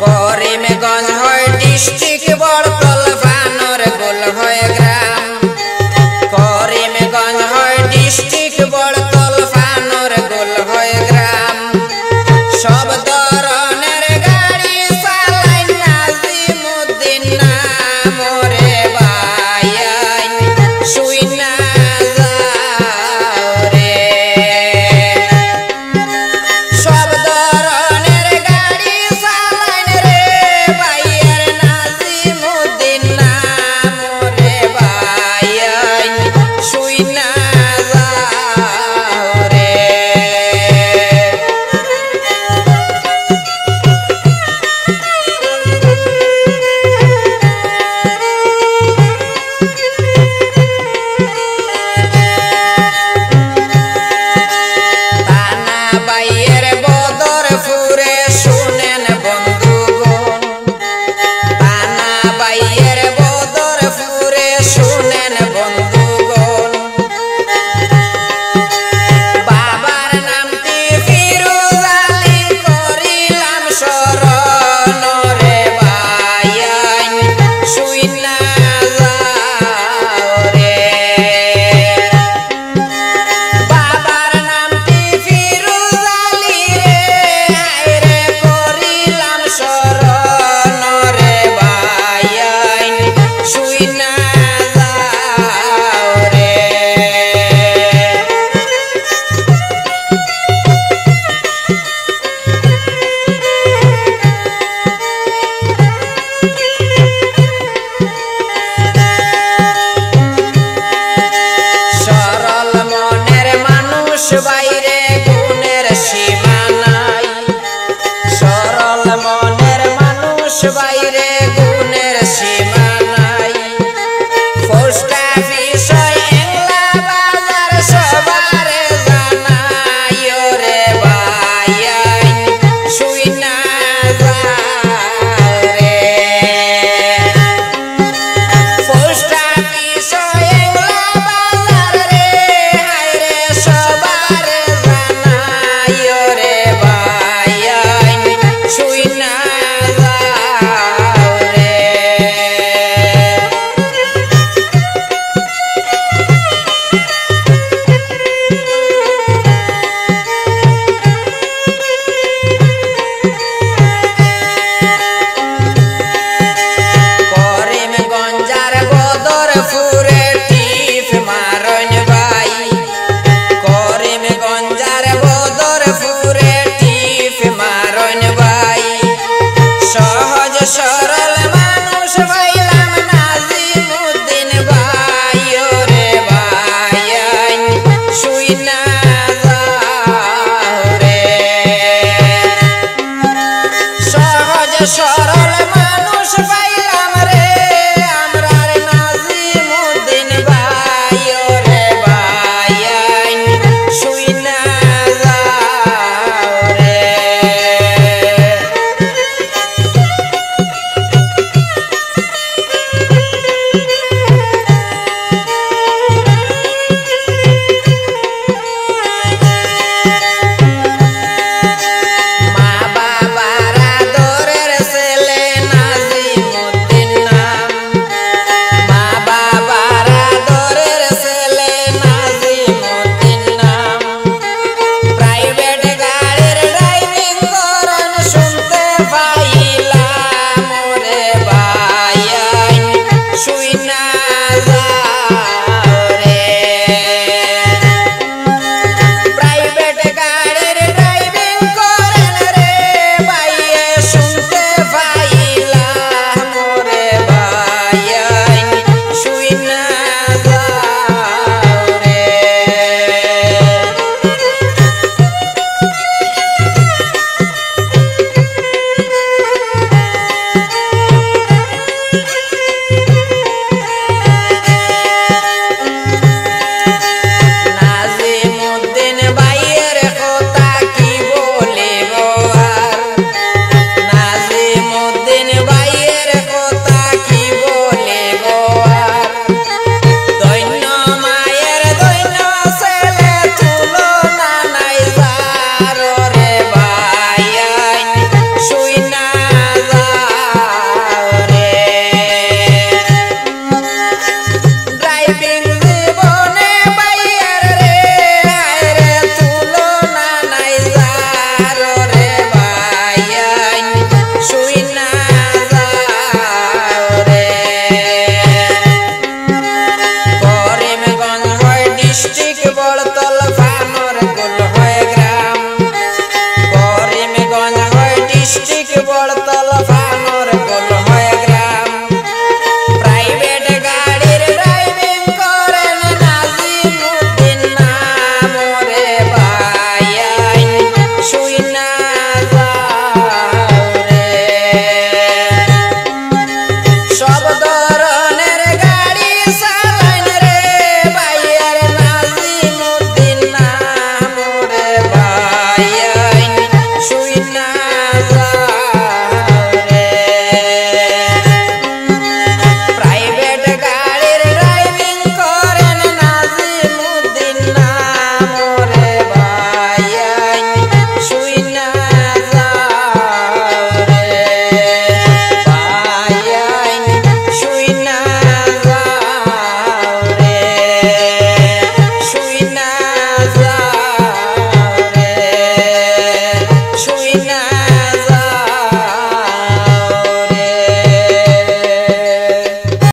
করিমগঞ্জ হয় ডিস্ট্রিক্ট বড়তল বানর গোল হয় গ্রাম করিমগঞ্জ হয় ডিস্ট্রিক্ট বড়তল বানর গোল হয় গ্রাম সব ধরনের গাড়ি চালাই নাজিমুদ্দিন নাম রে ভাই শুই না যাও রে সব ধরনের গাড়ি চালাই রে ভাইয়ের নাজিমুদ্দিন নাম রে ভাই শুই না যাও রে ভাইয়ের বদরপুরে শুনেন বন্ধুগণ তানা ভাইয়ের বদরপুরে শুনেন বন্ধুগণ বাবার নামটি ফিরোজ আলী করিলাম শরণ রে ভাই শুই না যাও রে বাবার নামটি ফিরোজ আলী রে আইরে করিলাম শরণ রে ভাই শুই না যাও রে সরল মনের মানুষ বাইরে গুণের সীমা নাই সরল মনের মানুষ বাইরে গুণের সীমা নাই পোস্ট অফিস এংলা বাজার সবার জানাই রে ভাই শুই না যাও রে পোস্ট অফিস এংলা বাজার রে হায়রে সবার জানাই রে ভাই শুই না যাও রে করিমগঞ্জার বদরপুরে টিপ মারন ভাই করিমগঞ্জার বদরপুরে টিপ মারন ভাই সহজ সরল মানুষ ভাইলাম নাজিমুদ্দিন ভাই রে ভাই শুই না যাও রে সহজ সরল মানুষ